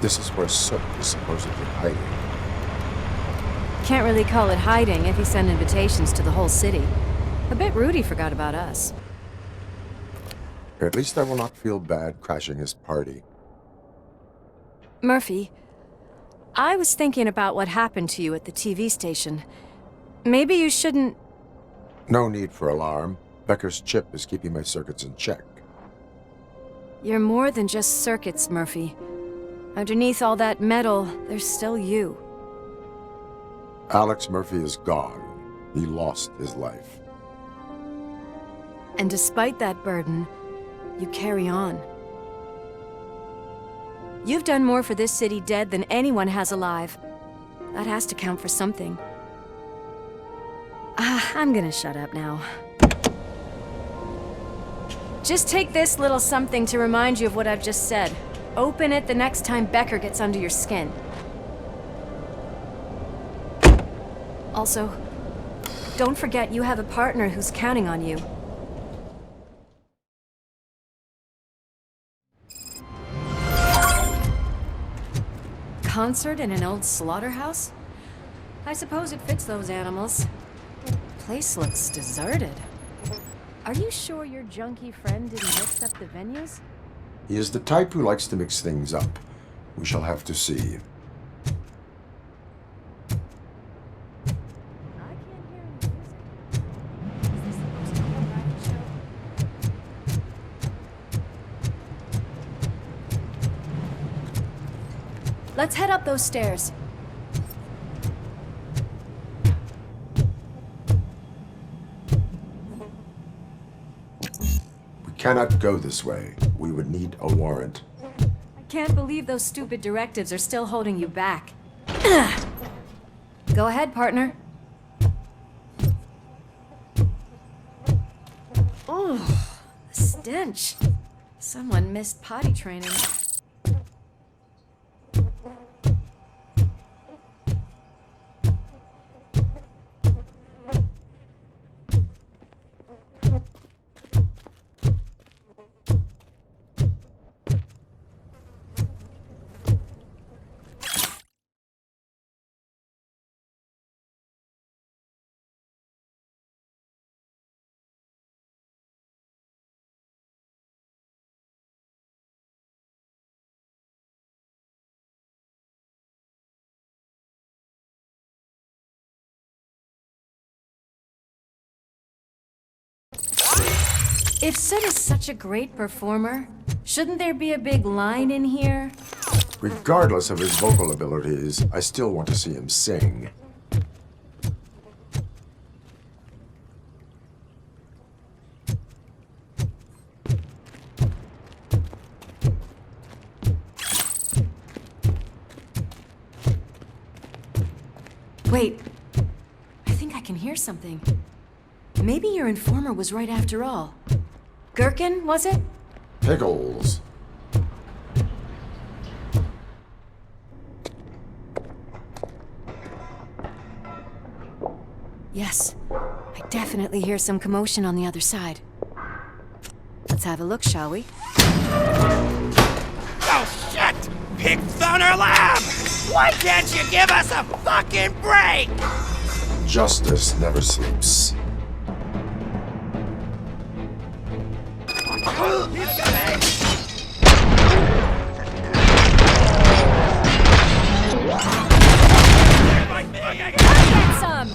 This is where Sook is supposedly hiding. Can't really call it hiding if he sent invitations to the whole city. A bit rude he forgot about us. At least I will not feel bad crashing his party. Murphy, I was thinking about what happened to you at the TV station. Maybe you shouldn't... No need for alarm. Becker's chip is keeping my circuits in check. You're more than just circuits, Murphy. Underneath all that metal, there's still you. Alex Murphy is gone. He lost his life. And despite that burden, you carry on. You've done more for this city dead than anyone has alive. That has to count for something. I'm gonna shut up now. Just take this little something to remind you of what I've just said. Open it the next time Becker gets under your skin. Also, don't forget you have a partner who's counting on you. Concert in an old slaughterhouse? I suppose it fits those animals. Place looks deserted. Are you sure your junkie friend didn't mix up the venues? He is the type who likes to mix things up. We shall have to see. I can't hear any music. Is this supposed to be a private show? Let's head up those stairs. We cannot go this way. We would need a warrant. I can't believe those stupid directives are still holding you back. Go ahead, partner. Oh, the stench. Someone missed potty training. If Sid is such a great performer, shouldn't there be a big line in here? Regardless of his vocal abilities, I still want to see him sing. Wait, I think I can hear something. Maybe your informer was right after all. Gherkin, was it? Pickles. Yes, I definitely hear some commotion on the other side. Let's have a look, shall we? Oh shit! Pig Thunder Lab! Why can't you give us a fucking break? Justice never sleeps. Get some!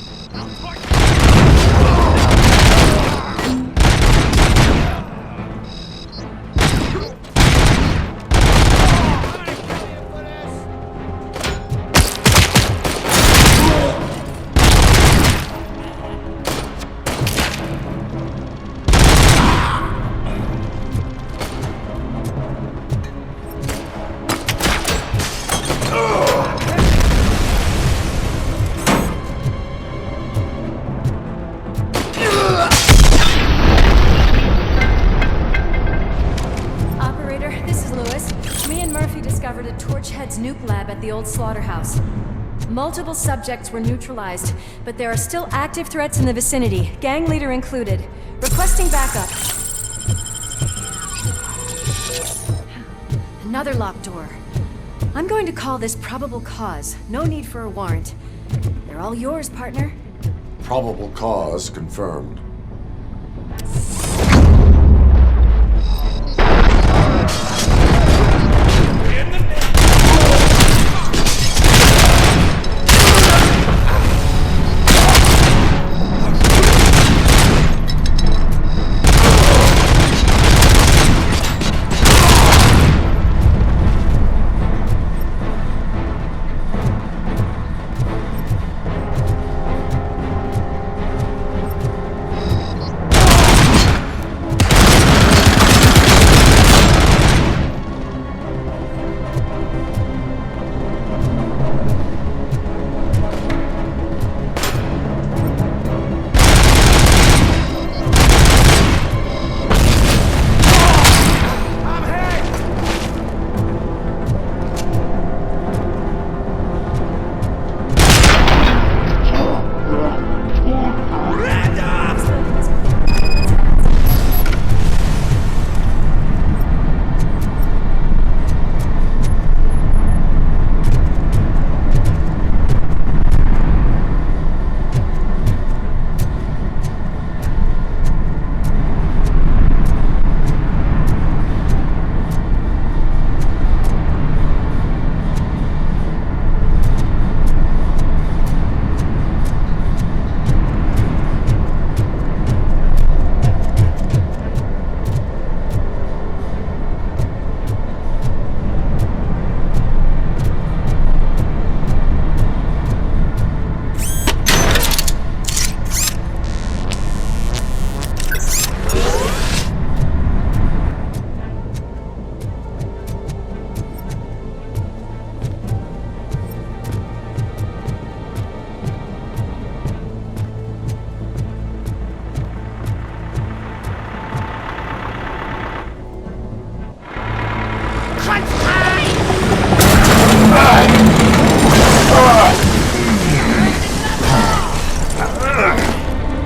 Nuke lab at the old slaughterhouse. Multiple subjects were neutralized, but there are still active threats in the vicinity, gang leader included. Requesting backup. Another locked door. I'm going to call this probable cause. No need for a warrant. They're all yours, partner. Probable cause confirmed.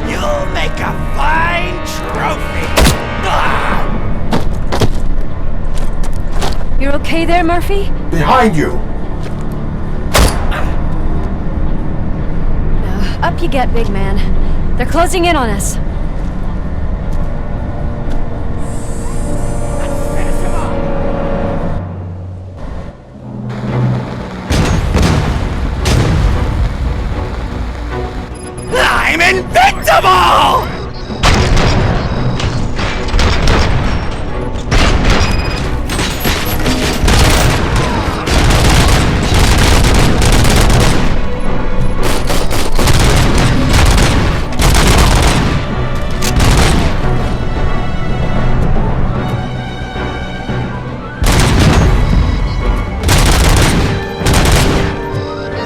You'll make a fine trophy! You're okay there, Murphy? Behind you! Up you get, big man. They're closing in on us. I'm invincible!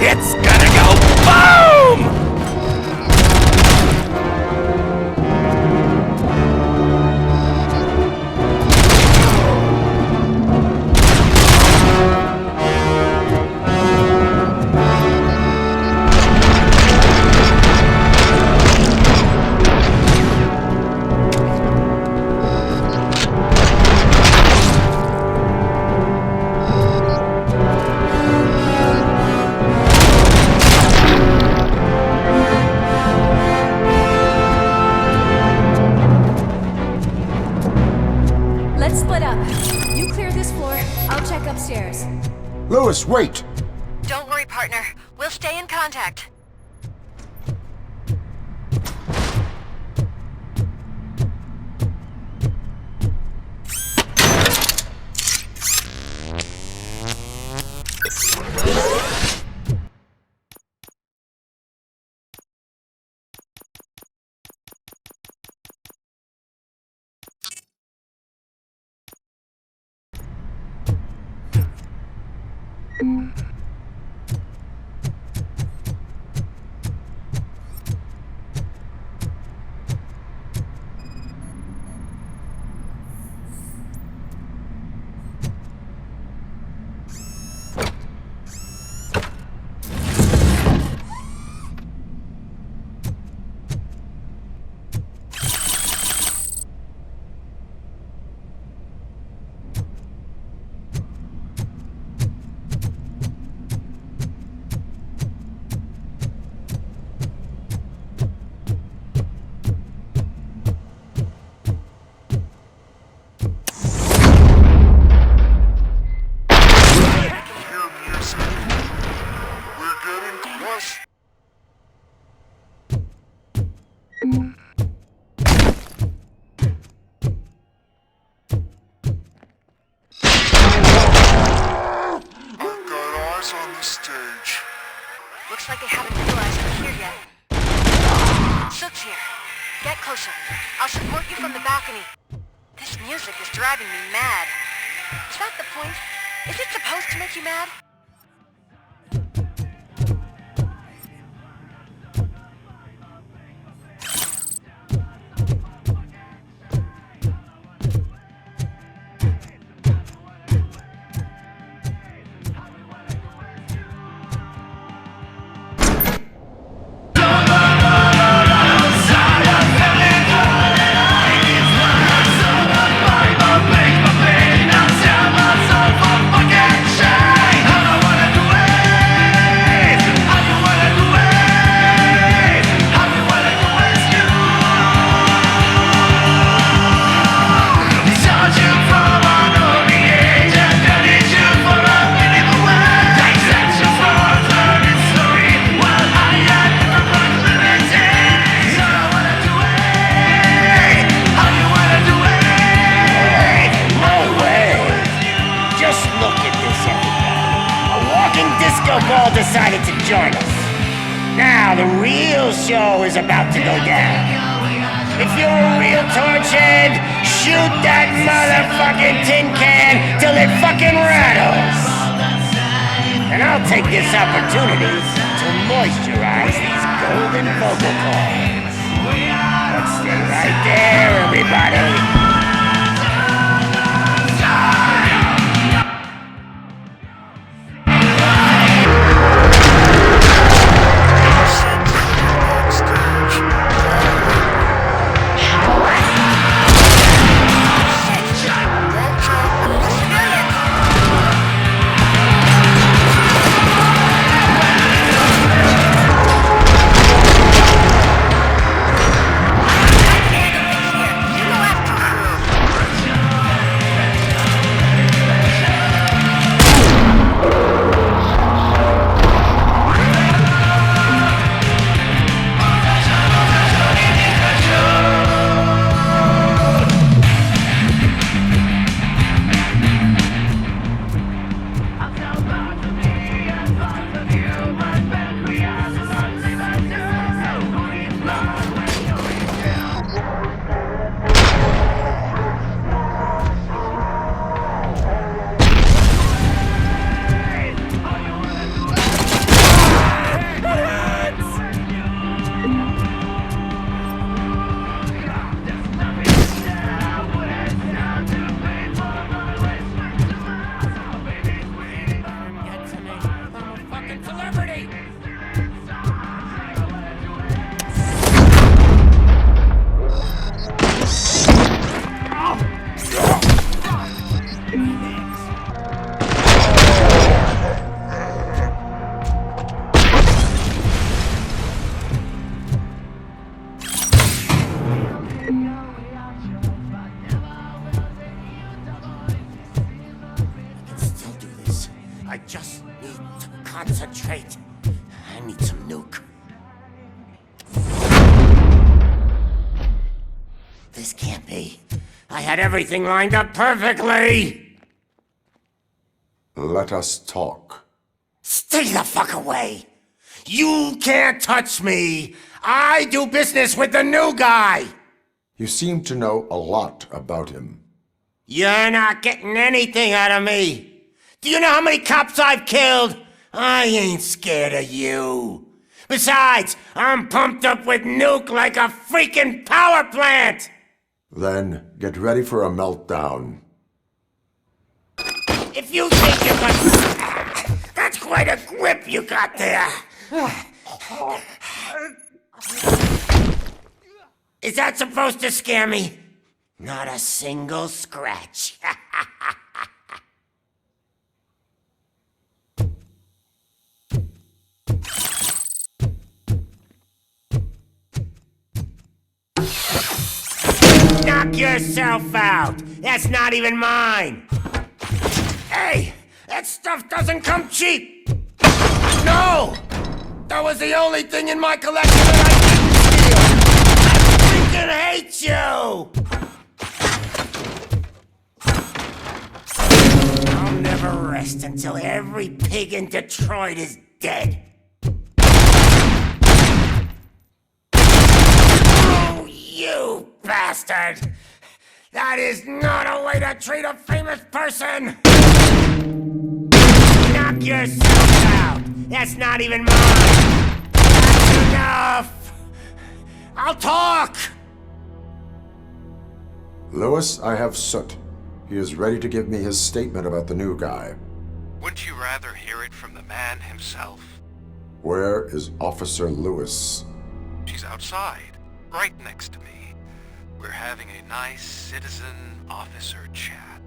It's gonna go boom! Let's split up. You clear this floor, I'll check upstairs. Lewis, wait! Don't worry, partner. We'll stay in contact. Looks like they haven't realized we're here yet. Sook's here. Get closer. I'll support you from the balcony. This music is driving me mad. Is that the point? Is it supposed to make you mad? Ball decided to join us. Now the real show is about to go down. If you're a real torch head, shoot that motherfucking tin can till it fucking rattles. And I'll take this opportunity to moisturize these golden vocal cords. Let's stay right there, everybody. I just need to concentrate. I need some nuke. This can't be. I had everything lined up perfectly! Let us talk. Stay the fuck away! You can't touch me! I do business with the new guy! You seem to know a lot about him. You're not getting anything out of me! Do you know how many cops I've killed? I ain't scared of you. Besides, I'm pumped up with nuke like a freaking power plant! Then get ready for a meltdown. If you think you can... That's quite a grip you got there. Is that supposed to scare me? Not a single scratch. Knock yourself out! That's not even mine! Hey! That stuff doesn't come cheap! No! That was the only thing in my collection that I didn't steal! I freaking hate you! I'll never rest until every pig in Detroit is dead. bastard! That is not a way to treat a famous person! Knock yourself out! That's not even mine! That's enough! I'll talk! Lewis, I have Soot. He is ready to give me his statement about the new guy. Wouldn't you rather hear it from the man himself? Where is Officer Lewis? She's outside, right next to me. We're having a nice citizen-officer chat.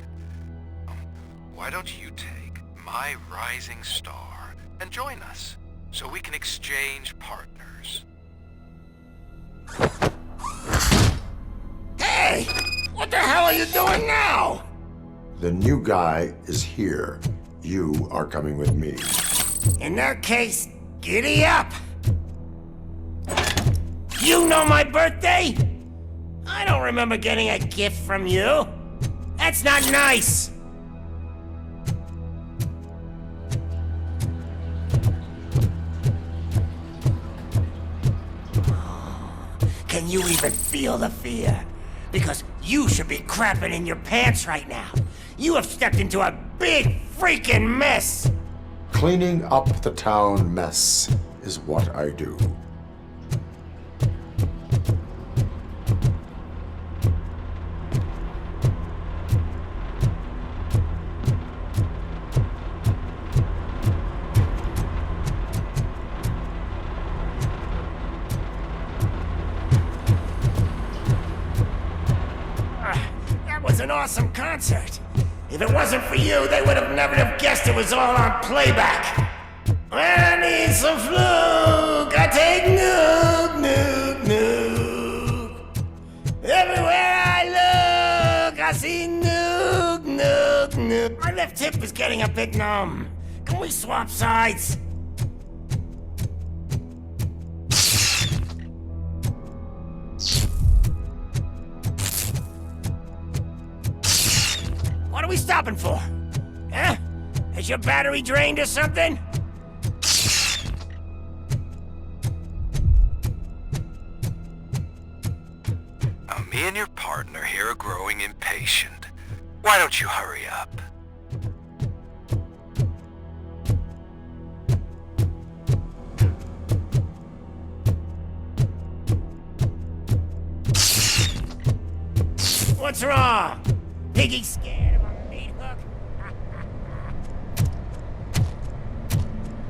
Why don't you take my rising star and join us, so we can exchange partners? Hey! What the hell are you doing now? The new guy is here. You are coming with me. In that case, giddy up! You know my birthday? I don't remember getting a gift from you. That's not nice! Can you even feel the fear? Because you should be crapping in your pants right now. You have stepped into a big freaking mess! Cleaning up the town mess is what I do. That was an awesome concert. If it wasn't for you, they would have never have guessed it was all on playback. When I need some fluke, I take nuke, nuke, nuke. Everywhere I look, I see nuke, nuke, nuke. My left hip is getting a bit numb. Can we swap sides? What are we stopping for? Huh? Has your battery drained or something? Me and your partner here are growing impatient. Why don't you hurry up? What's wrong? Piggy scared of a meat hook?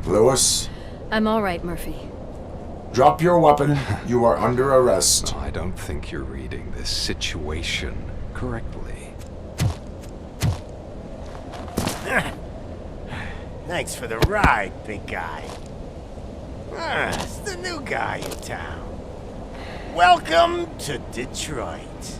Lewis, I'm all right, Murphy. drop your weapon. You are under arrest. I don't think you're reading this situation correctly. Thanks for the ride, big guy. It's the new guy in town. Welcome to Detroit.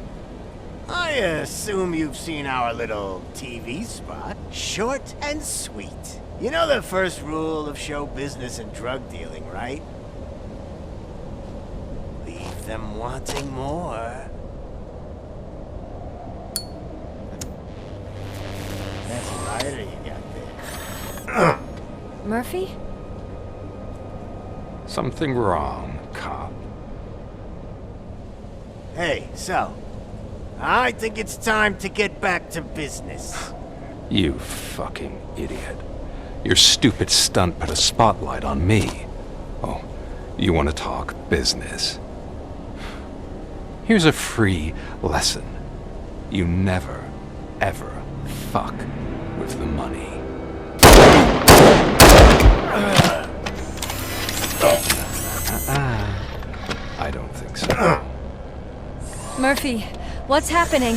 I assume you've seen our little TV spot. Short and sweet. You know the first rule of show business and drug dealing, right? Leave them wanting more. That's a lighter you got there. Murphy? Something wrong, cop. Hey, so, I think it's time to get back to business. You fucking idiot. Your stupid stunt put a spotlight on me. Oh, you want to talk business? Here's a free lesson. You never, ever fuck with the money. I don't think so. Murphy, what's happening?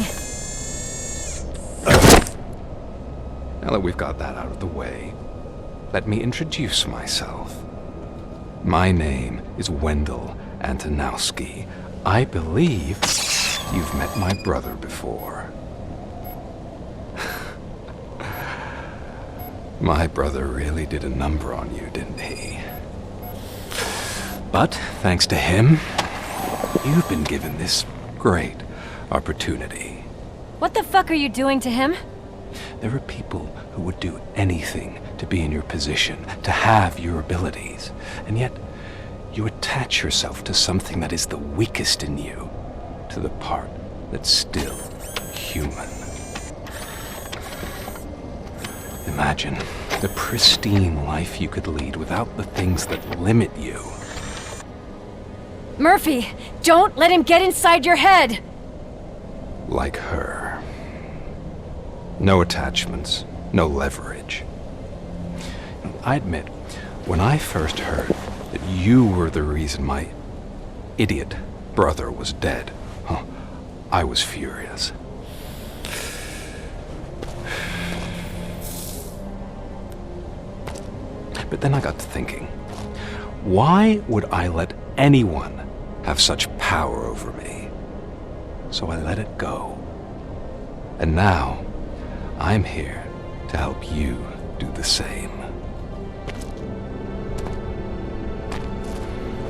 Now that we've got that out of the way, let me introduce myself. My name is Wendell Antonowski. I believe you've met my brother before. My brother really did a number on you, didn't he? But thanks to him, you've been given this great opportunity. What the fuck are you doing to him? There are people who would do anything to be in your position, to have your abilities, and yet you attach yourself to something that is the weakest in you, to to the part that's still human. Imagine the pristine life you could lead without the things that limit you. Murphy, don't let him get inside your head! Like her. No attachments, no leverage. I admit, when I first heard that you were the reason my idiot brother was dead, I was furious. But then I got to thinking, why would I let anyone have such power over me? So I let it go. And now, I'm here to help you do the same.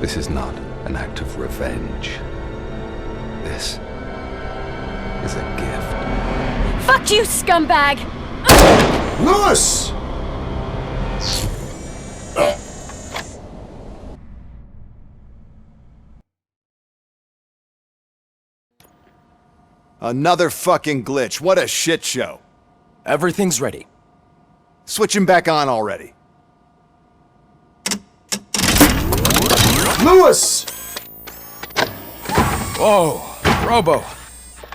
This is not an act of revenge. This is a gift. Fuck you, scumbag! Lewis! Another fucking glitch. What a shit show. Everything's ready. Switch him back on already. Lewis! Whoa, Robo.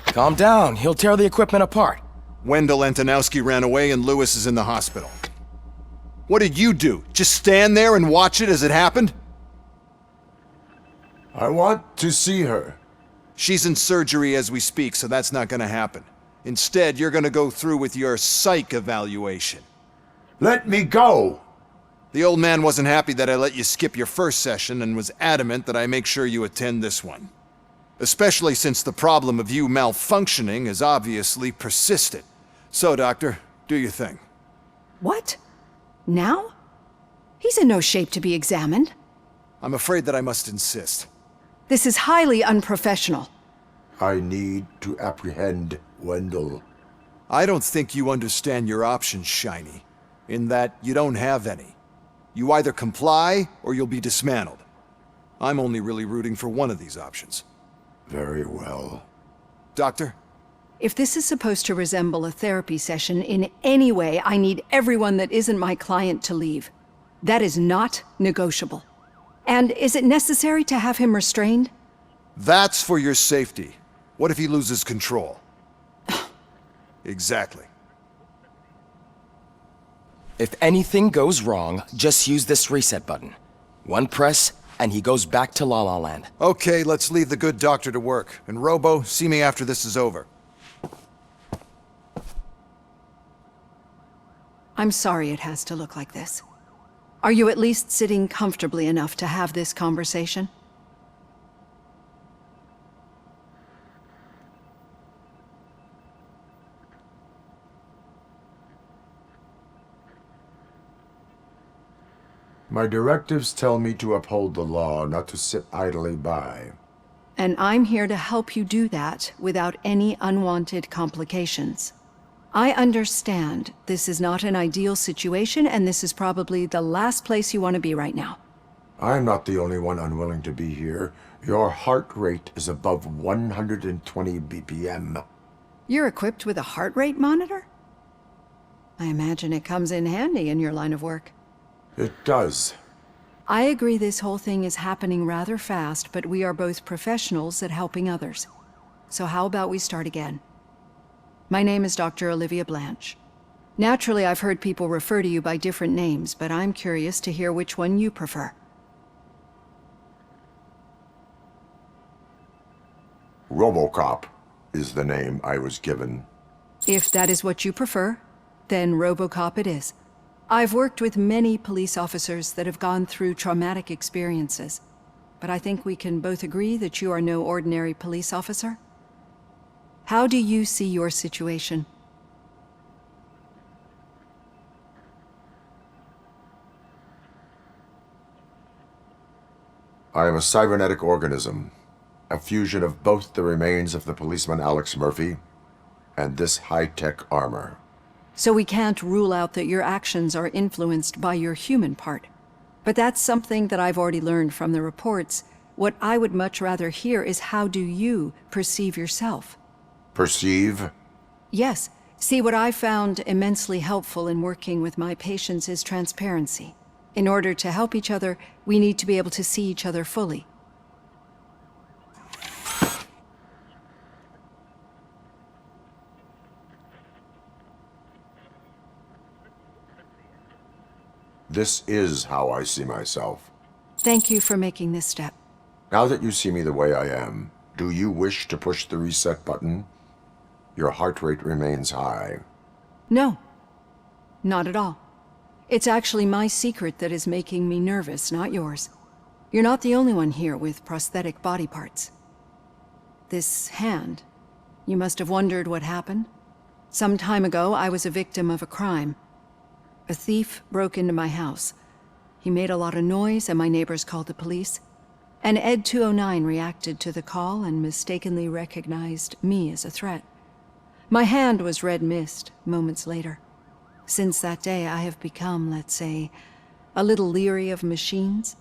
Calm down, he'll tear the equipment apart. Wendell Antonowski ran away and Lewis is in the hospital. What did you do? Just stand there and watch it as it happened? I want to see her. She's in surgery as we speak, so that's not gonna happen. Instead, you're gonna go through with your psych evaluation. Let me go! The old man wasn't happy that I let you skip your first session and was adamant that I make sure you attend this one. Especially since the problem of you malfunctioning is obviously persistent. So, Doctor, do your thing. What? Now? He's in no shape to be examined. I'm afraid that I must insist. This is highly unprofessional. I need to apprehend Wendell. I don't think you understand your options, Shiny. In that you don't have any. You either comply, or you'll be dismantled. I'm only really rooting for one of these options. Very well. Doctor? If this is supposed to resemble a therapy session in any way, I need everyone that isn't my client to leave. That is not negotiable. And is it necessary to have him restrained? That's for your safety. What if he loses control? Exactly. If anything goes wrong, just use this reset button. One press, and he goes back to La La Land. Okay, let's leave the good doctor to work. And Robo, see me after this is over. I'm sorry it has to look like this. Are you at least sitting comfortably enough to have this conversation? My directives tell me to uphold the law, not to sit idly by. And I'm here to help you do that without any unwanted complications. I understand this is not an ideal situation, and this is probably the last place you want to be right now. I'm not the only one unwilling to be here. Your heart rate is above 120 BPM. You're equipped with a heart rate monitor? I imagine it comes in handy in your line of work. It does. I agree this whole thing is happening rather fast, but we are both professionals at helping others. So how about we start again? My name is Dr. Olivia Blanche. Naturally, I've heard people refer to you by different names, but I'm curious to hear which one you prefer. RoboCop is the name I was given. If that is what you prefer, then RoboCop it is. I've worked with many police officers that have gone through traumatic experiences, but I think we can both agree that you are no ordinary police officer. How do you see your situation? I am a cybernetic organism, a fusion of both the remains of the policeman Alex Murphy and this high-tech armor. So we can't rule out that your actions are influenced by your human part. But that's something that I've already learned from the reports. What I would much rather hear is how do you perceive yourself? Perceive? Yes. See, what I found immensely helpful in working with my patients is transparency. In order to help each other, we need to be able to see each other fully. This is how I see myself. Thank you for making this step. Now that you see me the way I am, do you wish to push the reset button? Your heart rate remains high. No, not at all. It's actually my secret that is making me nervous, not yours. You're not the only one here with prosthetic body parts. This hand, you must have wondered what happened. Some time ago, I was a victim of a crime. A thief broke into my house. He made a lot of noise and my neighbors called the police. And Ed 209 reacted to the call and mistakenly recognized me as a threat. My hand was red mist moments later. Since that day, I have become, let's say, a little leery of machines.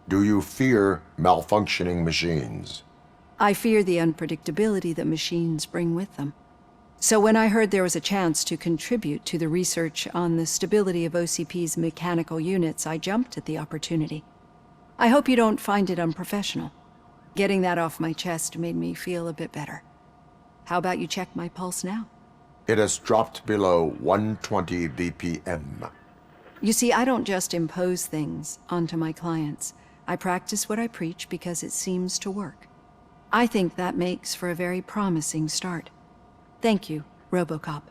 Do you fear malfunctioning machines? I fear the unpredictability that machines bring with them. So when I heard there was a chance to contribute to the research on the stability of OCP's mechanical units, I jumped at the opportunity. I hope you don't find it unprofessional. Getting that off my chest made me feel a bit better. How about you check my pulse now? It has dropped below 120 BPM. You see, I don't just impose things onto my clients. I practice what I preach because it seems to work. I think that makes for a very promising start. Thank you, RoboCop.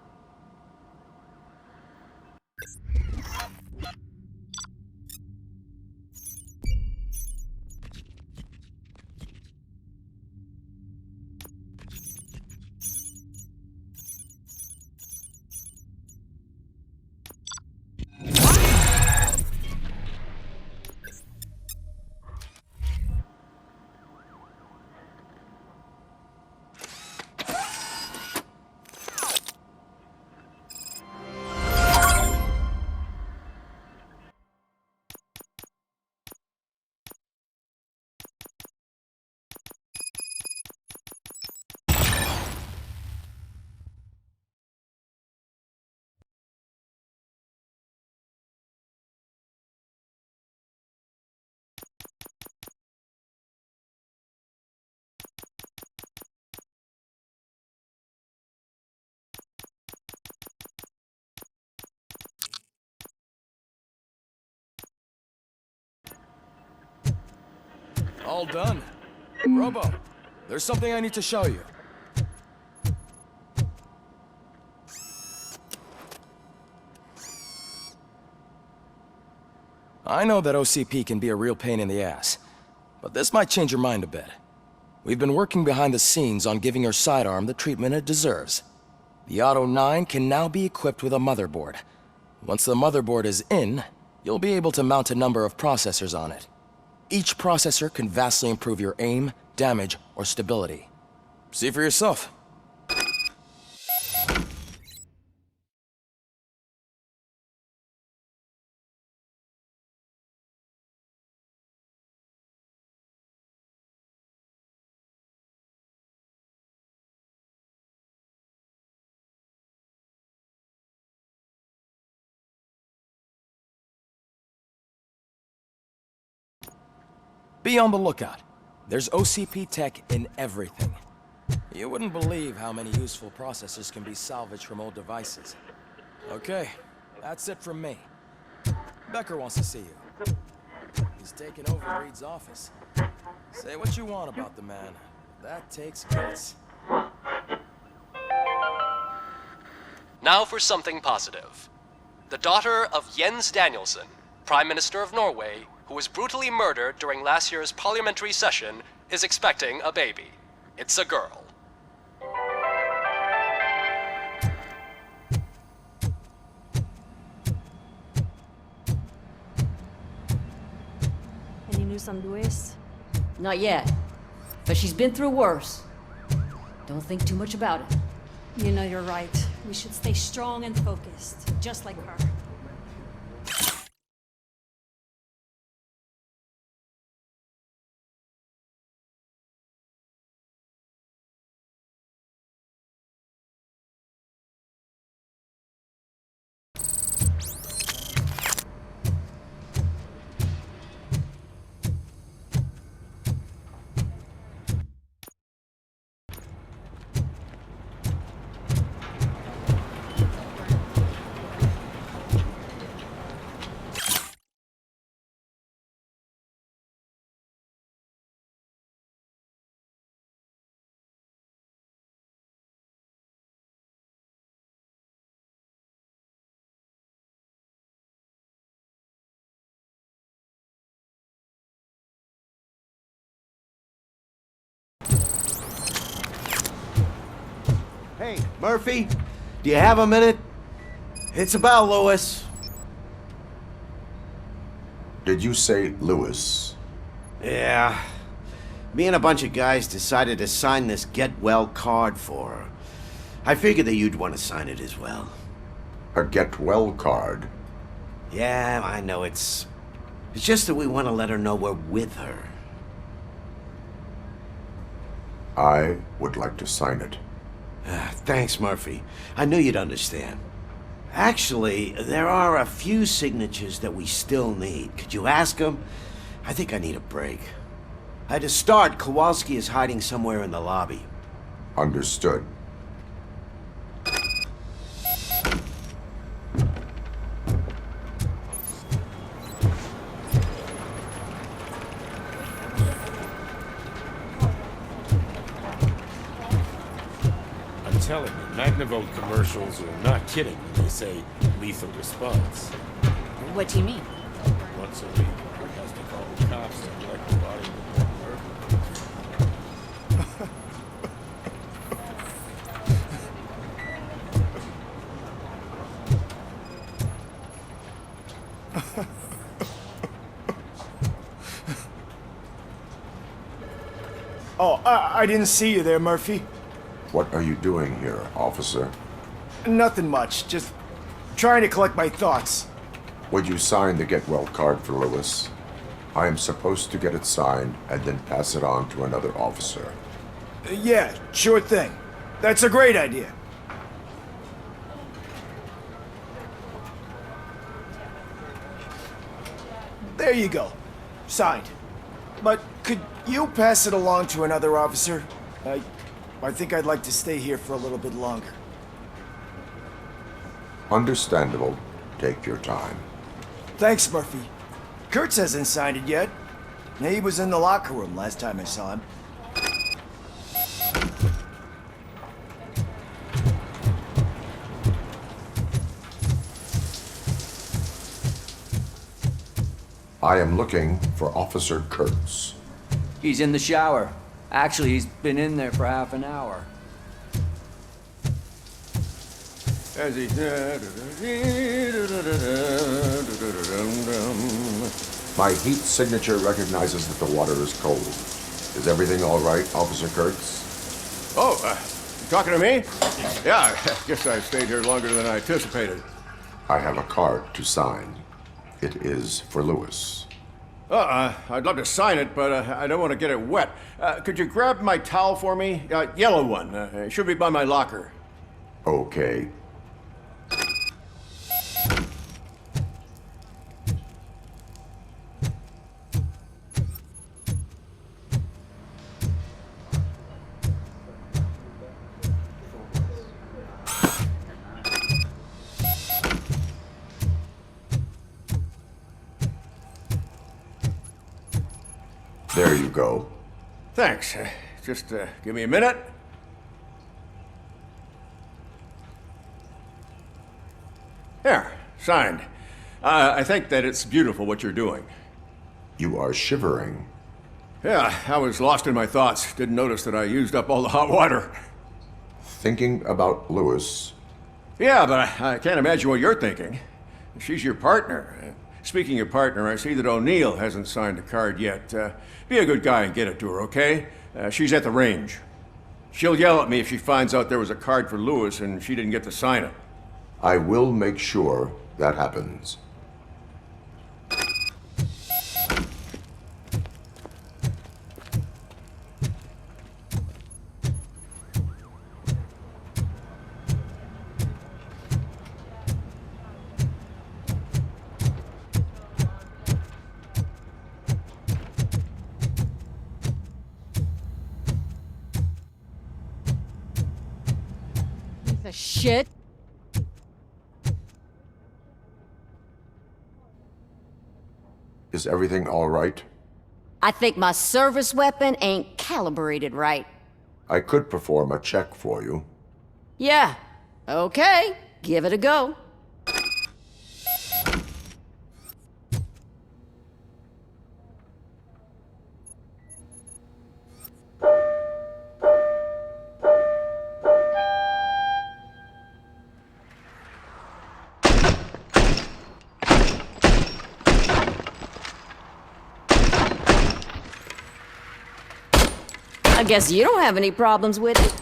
All done. Robo, there's something I need to show you. I know that OCP can be a real pain in the ass, but this might change your mind a bit. We've been working behind the scenes on giving your sidearm the treatment it deserves. The Auto 9 can now be equipped with a motherboard. Once the motherboard is in, you'll be able to mount a number of processors on it. Each processor can vastly improve your aim, damage, or stability. See for yourself. Be on the lookout. There's OCP tech in everything. You wouldn't believe how many useful processors can be salvaged from old devices. Okay, that's it from me. Becker wants to see you. He's taken over Reed's office. Say what you want about the man. That takes guts. Now for something positive. The daughter of Jens Danielson, Prime Minister of Norway, who was brutally murdered during last year's parliamentary session, is expecting a baby. It's a girl. Any news on Luis? Not yet, but she's been through worse. Don't think too much about it. You know you're right. We should stay strong and focused, just like her. Hey, Murphy, do you have a minute? It's about Lewis. Did you say Lewis? Yeah. Me and a bunch of guys decided to sign this get well card for her. I figured that you'd want to sign it as well. A get well card? Yeah, I know it's just that we want to let her know we're with her. I would like to sign it. Thanks, Murphy. I knew you'd understand. Actually, there are a few signatures that we still need. Could you ask them? I think I need a break. To start, Kowalski is hiding somewhere in the lobby. Understood. I'm telling you, Magnavolt commercials are not kidding when they say lethal response. What do you mean? Once a week, he has to call the cops and collect the body of the murderer. Oh, I didn't see you there, Murphy. What are you doing here, officer? Nothing much, just trying to collect my thoughts. Would you sign the get well card for Lewis? I am supposed to get it signed and then pass it on to another officer. Yeah, sure thing. That's a great idea. There you go. Signed. But could you pass it along to another officer? I think I'd like to stay here for a little bit longer. Understandable. Take your time. Thanks, Murphy. Kurtz hasn't signed it yet. He was in the locker room last time I saw him. I am looking for Officer Kurtz. He's in the shower. Actually, he's been in there for half an hour. As he... My heat signature recognizes that the water is cold. Is everything all right, Officer Kurtz? Oh, you talking to me? Yeah, I guess I stayed here longer than I anticipated. I have a card to sign. It is for Lewis. I'd love to sign it, but I don't want to get it wet. Could you grab my towel for me? Yellow one. It should be by my locker. Okay. There you go. Thanks. Just give me a minute. There, signed. I think that it's beautiful what you're doing. You are shivering. Yeah, I was lost in my thoughts. Didn't notice that I used up all the hot water. Thinking about Lewis. Yeah, but I can't imagine what you're thinking. She's your partner. Speaking of partner, I see that O'Neill hasn't signed the card yet. Be a good guy and get it to her, okay? She's at the range. She'll yell at me if she finds out there was a card for Lewis and she didn't get to sign it. I will make sure that happens. The shit? Is everything all right? I think my service weapon ain't calibrated right. I could perform a check for you. Yeah. Okay. Give it a go. Guess you don't have any problems with it.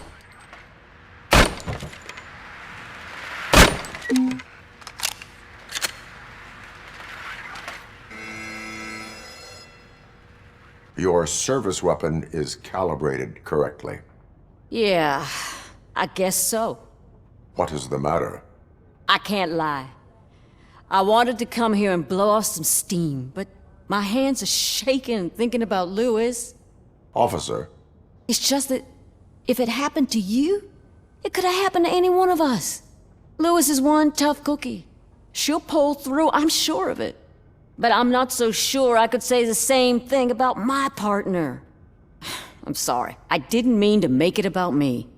Your service weapon is calibrated correctly. Yeah, I guess so. What is the matter? I can't lie. I wanted to come here and blow off some steam, but my hands are shaking thinking about Lewis. Officer. It's just that if it happened to you, it could have happened to any one of us. Lewis is one tough cookie. She'll pull through, I'm sure of it. But I'm not so sure I could say the same thing about my partner. I'm sorry. I didn't mean to make it about me.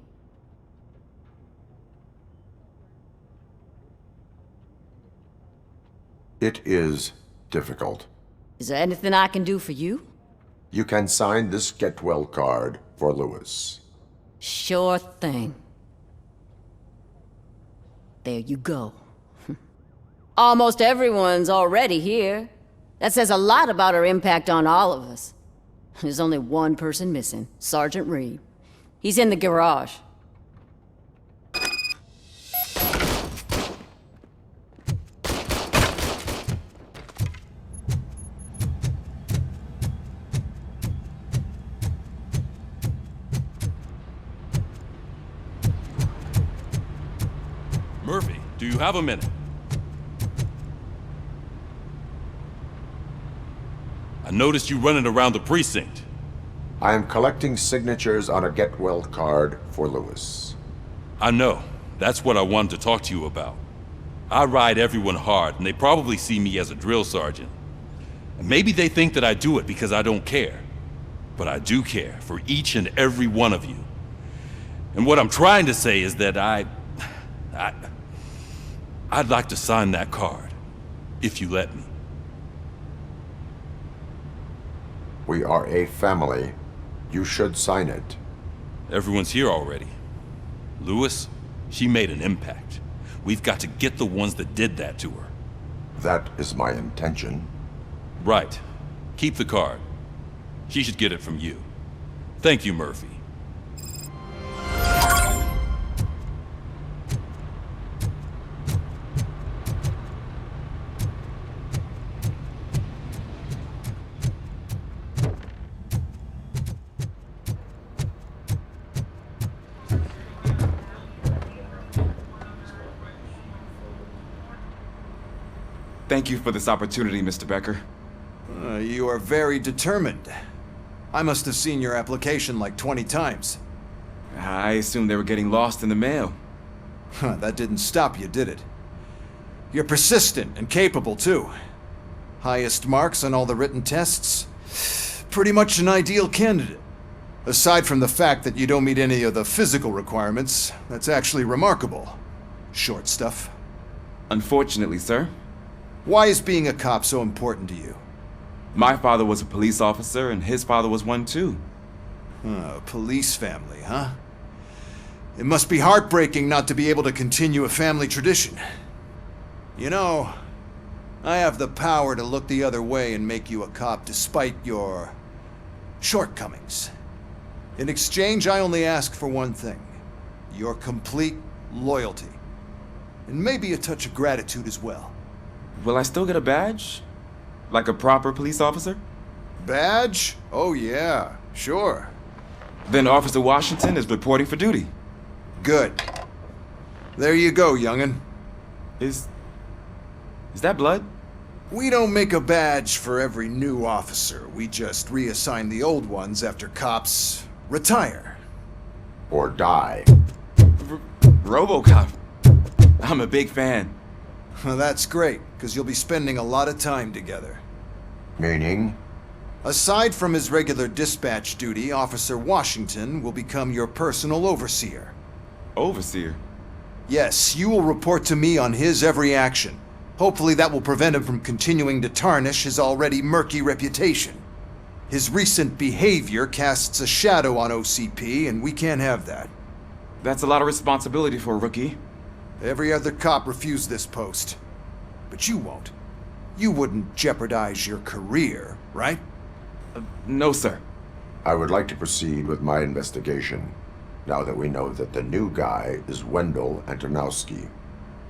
It is difficult. Is there anything I can do for you? You can sign this get well card for Lewis. Sure thing. There you go. Almost everyone's already here. That says a lot about her impact on all of us. There's only one person missing, Sergeant Reed. He's in the garage. Murphy, do you have a minute? I noticed you running around the precinct. I am collecting signatures on a get well card for Lewis. I know. That's what I wanted to talk to you about. I ride everyone hard, and they probably see me as a drill sergeant. And maybe they think that I do it because I don't care. But I do care for each and every one of you. And what I'm trying to say is that I'd like to sign that card, if you let me. We are a family. You should sign it. Everyone's here already. Lewis, she made an impact. We've got to get the ones that did that to her. That is my intention. Right. Keep the card. She should get it from you. Thank you, Murphy. Thank you for this opportunity, Mr. Becker. You are very determined. I must have seen your application like 20 times. I assumed they were getting lost in the mail. That didn't stop you, did it? You're persistent and capable, too. Highest marks on all the written tests. Pretty much an ideal candidate. Aside from the fact that you don't meet any of the physical requirements, that's actually remarkable. Short stuff. Unfortunately, sir. Why is being a cop so important to you? My father was a police officer, and his father was one too. A police family, huh? It must be heartbreaking not to be able to continue a family tradition. You know, I have the power to look the other way and make you a cop despite your shortcomings. In exchange, I only ask for one thing. Your complete loyalty. And maybe a touch of gratitude as well. Will I still get a badge? Like a proper police officer? Badge? Oh yeah, sure. Then Officer Washington is reporting for duty. Good. There you go, young'un. Is that blood? We don't make a badge for every new officer. We just reassign the old ones after cops retire. Or die. RoboCop. I'm a big fan. Well, that's great, because you'll be spending a lot of time together. Meaning? Aside from his regular dispatch duty, Officer Washington will become your personal overseer. Overseer? Yes, you will report to me on his every action. Hopefully that will prevent him from continuing to tarnish his already murky reputation. His recent behavior casts a shadow on OCP, and we can't have that. That's a lot of responsibility for a rookie. Every other cop refused this post. But you won't. You wouldn't jeopardize your career, right? No, sir. I would like to proceed with my investigation, now that we know that the new guy is Wendell Antonowski.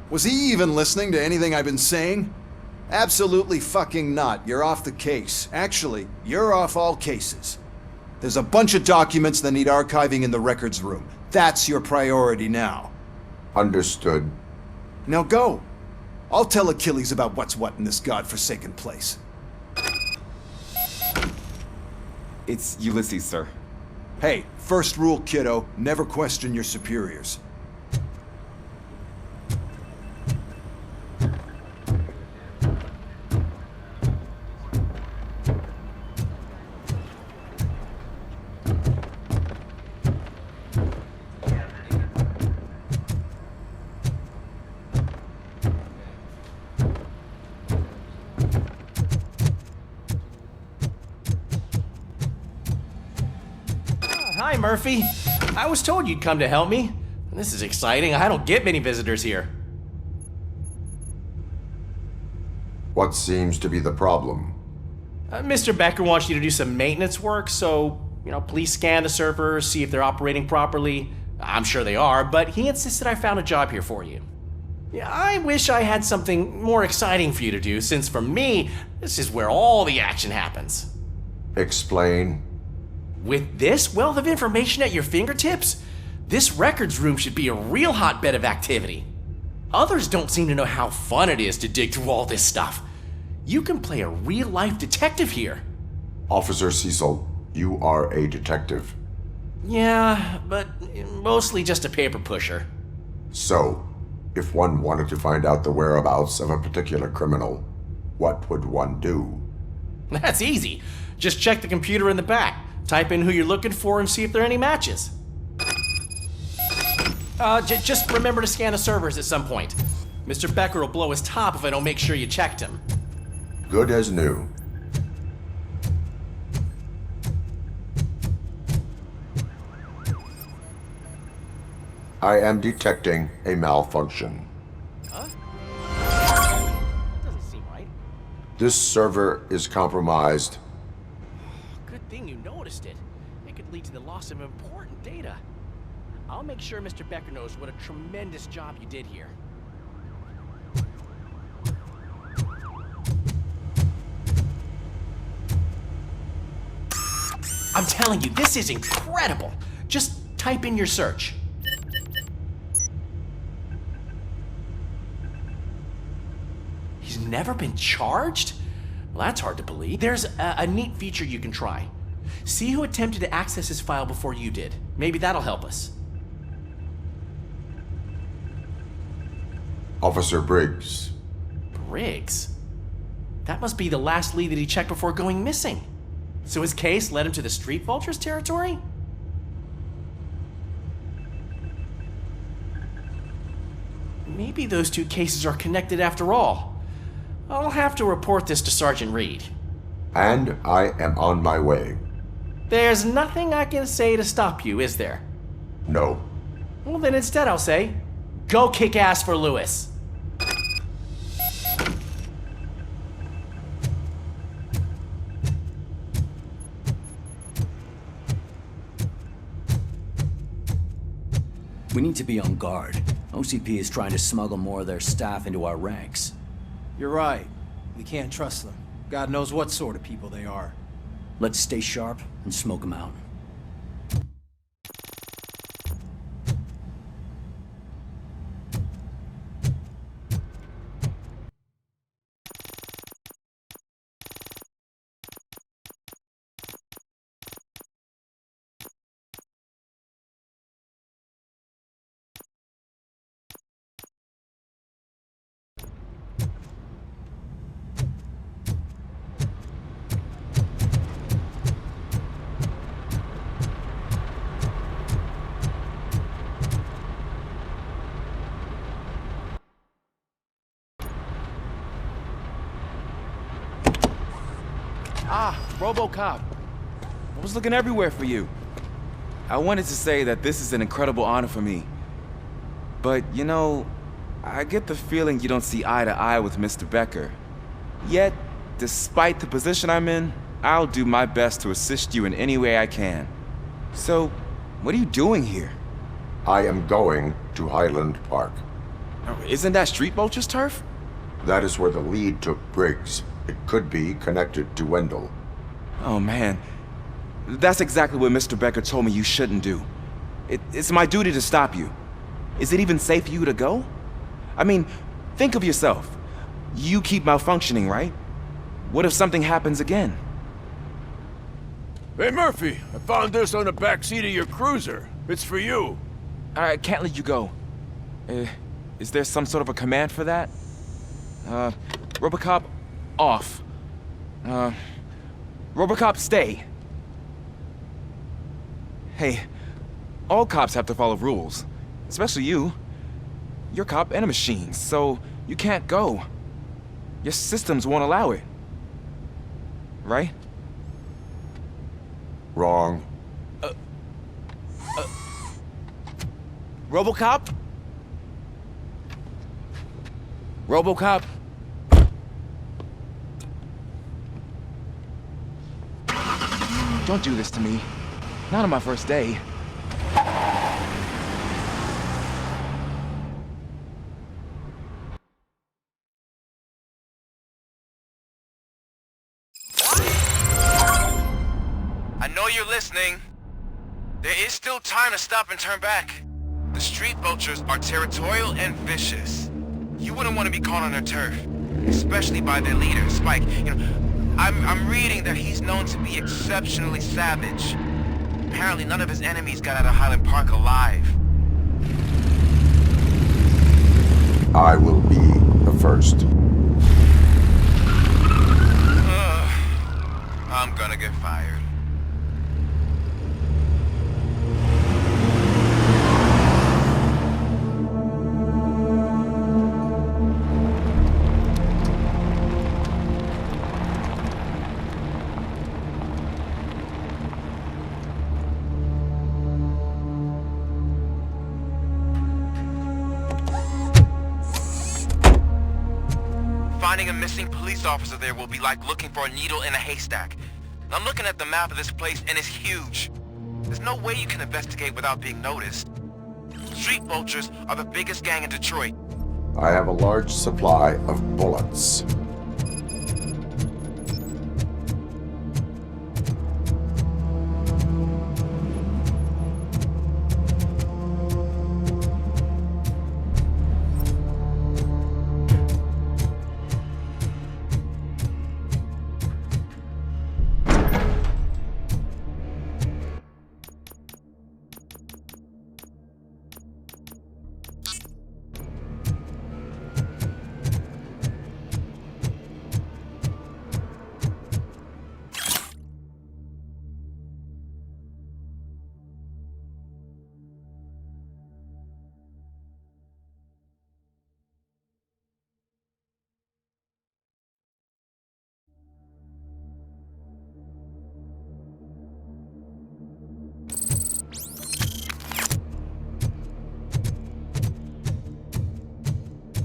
Was he even listening to anything I've been saying? Absolutely fucking not. You're off the case. Actually, you're off all cases. There's a bunch of documents that need archiving in the records room. That's your priority now. Understood. Now go. I'll tell Achilles about what's what in this godforsaken place. It's Ulysses, sir. Hey, first rule, kiddo, never question your superiors. Hi, Murphy. I was told you'd come to help me. This is exciting. I don't get many visitors here. What seems to be the problem? Mr. Becker wants you to do some maintenance work, so, please scan the servers, see if they're operating properly. I'm sure they are, but he insisted I found a job here for you. Yeah, I wish I had something more exciting for you to do, since for me, this is where all the action happens. Explain. With this wealth of information at your fingertips, this records room should be a real hotbed of activity. Others don't seem to know how fun it is to dig through all this stuff. You can play a real-life detective here. Officer Cecil, you are a detective. Yeah, but mostly just a paper pusher. So, if one wanted to find out the whereabouts of a particular criminal, what would one do? That's easy. Just check the computer in the back. Type in who you're looking for and see if there are any matches. Just remember to scan the servers at some point. Mr. Becker will blow his top if I don't make sure you checked him. Good as new. I am detecting a malfunction. Huh? Doesn't seem right. This server is compromised. Good thing you noticed it. It could lead to the loss of important data. I'll make sure Mr. Becker knows what a tremendous job you did here. I'm telling you, this is incredible. Just type in your search. He's never been charged? Well, that's hard to believe. There's a neat feature you can try. See who attempted to access his file before you did. Maybe that'll help us. Officer Briggs. Briggs? That must be the last lead that he checked before going missing. So his case led him to the Street Vultures territory? Maybe those two cases are connected after all. I'll have to report this to Sergeant Reed. And I am on my way. There's nothing I can say to stop you, is there? No. Well, then instead I'll say, go kick ass for Lewis. We need to be on guard. OCP is trying to smuggle more of their staff into our ranks. You're right. We can't trust them. God knows what sort of people they are. Let's stay sharp and smoke them out. Ah, RoboCop. I was looking everywhere for you. I wanted to say that this is an incredible honor for me. But, I get the feeling you don't see eye to eye with Mr. Becker. Yet, despite the position I'm in, I'll do my best to assist you in any way I can. So, what are you doing here? I am going to Highland Park. Isn't that Street Vulture's turf? That is where the lead took Briggs. It could be connected to Wendell. Oh man, that's exactly what Mr. Becker told me you shouldn't do. It's my duty to stop you. Is it even safe for you to go? I mean, think of yourself. You keep malfunctioning, right? What if something happens again? Hey, Murphy, I found this on the back seat of your cruiser. It's for you. I can't let you go. Is there some sort of a command for that? RoboCop, off. RoboCop, stay. Hey, all cops have to follow rules. Especially you. You're a cop and a machine, so you can't go. Your systems won't allow it. Right? Wrong. RoboCop? RoboCop? Don't do this to me. Not on my first day. I know you're listening. There is still time to stop and turn back. The street vultures are territorial and vicious. You wouldn't want to be caught on their turf, especially by their leader, Spike. You know, I'm reading that he's known to be exceptionally savage. Apparently none of his enemies got out of Highland Park alive. I will be the first. I'm gonna get fired. Finding a missing police officer there will be like looking for a needle in a haystack. I'm looking at the map of this place and it's huge. There's no way you can investigate without being noticed. Street vultures are the biggest gang in Detroit. I have a large supply of bullets.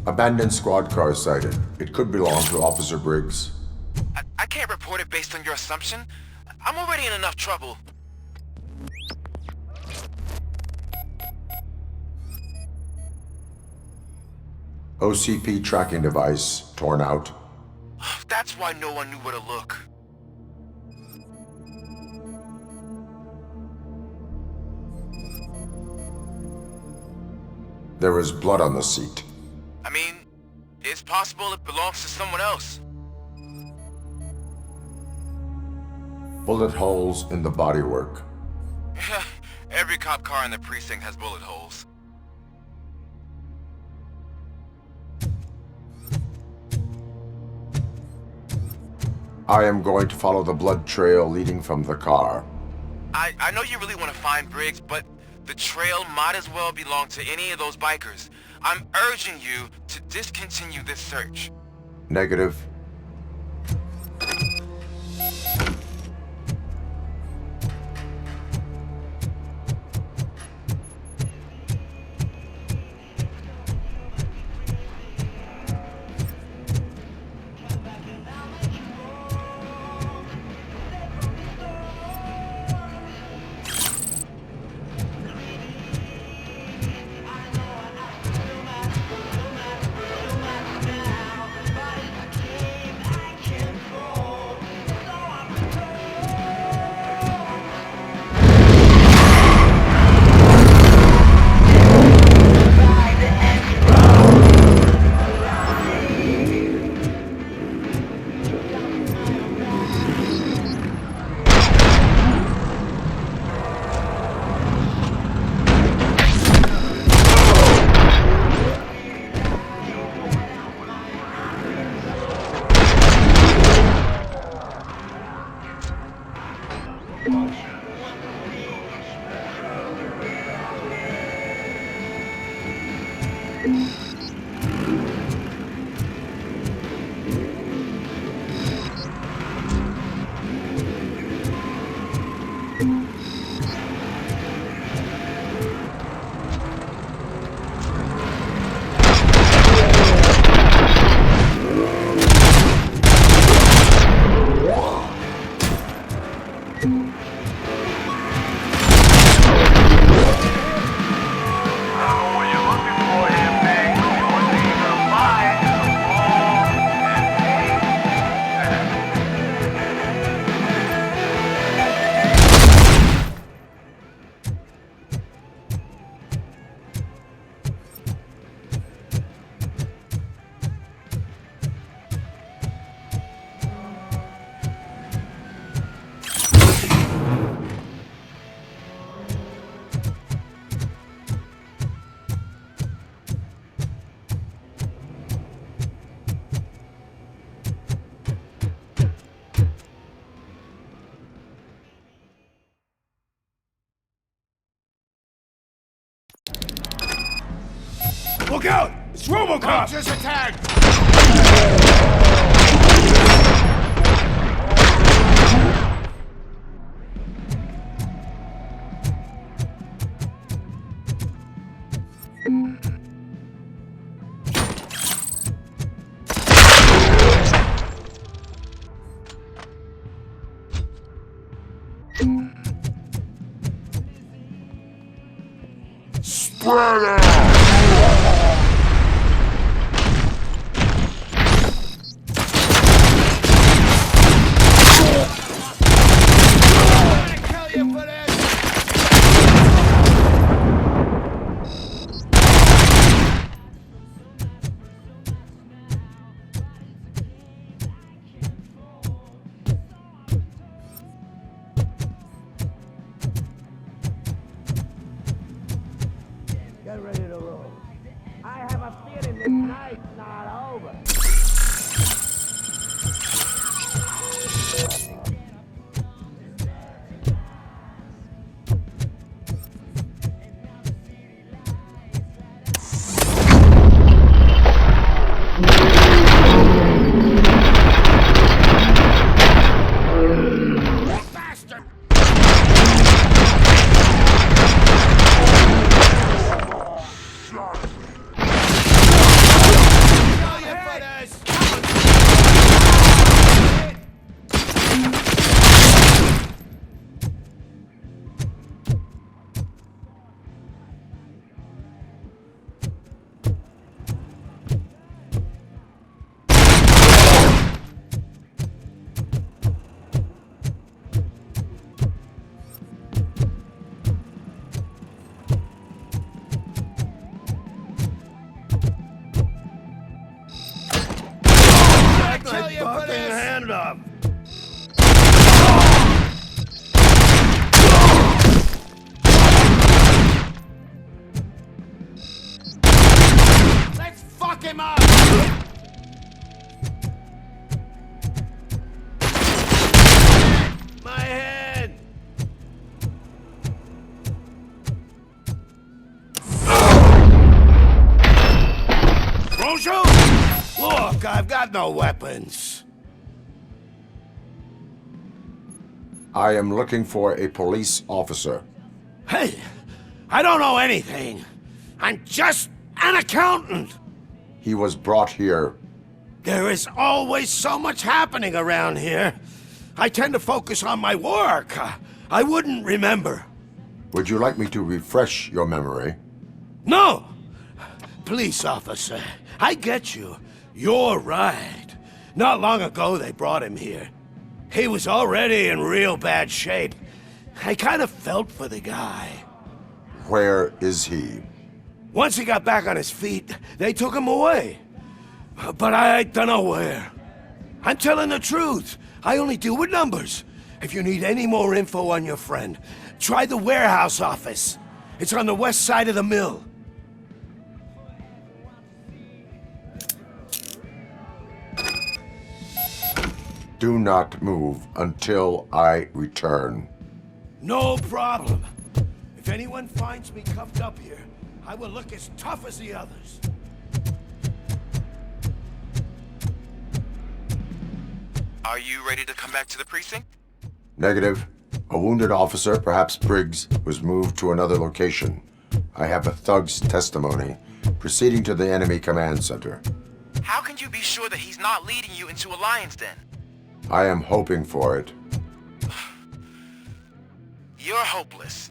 Abandoned squad car sighted. It could belong to Officer Briggs. I can't report it based on your assumption. I'm already in enough trouble. OCP tracking device torn out. That's why no one knew where to look. There was blood on the seat. I mean, it's possible it belongs to someone else. Bullet holes in the bodywork. Every cop car in the precinct has bullet holes. I am going to follow the blood trail leading from the car. I know you really want to find Briggs, but the trail might as well belong to any of those bikers. I'm urging you to discontinue this search. Negative. Look out! It's RoboCop! Just attacked! Spread out! Get ready to roll. I have a feeling this night's not over. Hand up! Let's fuck him up! My head! Rojo? Look, I've got no weapons. I am looking for a police officer. Hey, I don't know anything. I'm just an accountant. He was brought here. There is always so much happening around here. I tend to focus on my work. I wouldn't remember. Would you like me to refresh your memory? No! Police officer, I get you. You're right. Not long ago they brought him here. He was already in real bad shape. I kind of felt for the guy. Where is he? Once he got back on his feet, they took him away. But I don't know where. I'm telling the truth. I only deal with numbers. If you need any more info on your friend, try the warehouse office. It's on the west side of the mill. Do not move until I return. No problem. If anyone finds me cuffed up here, I will look as tough as the others. Are you ready to come back to the precinct? Negative. A wounded officer, perhaps Briggs, was moved to another location. I have a thug's testimony, proceeding to the enemy command center. How can you be sure that he's not leading you into a lion's den? I am hoping for it. You're hopeless.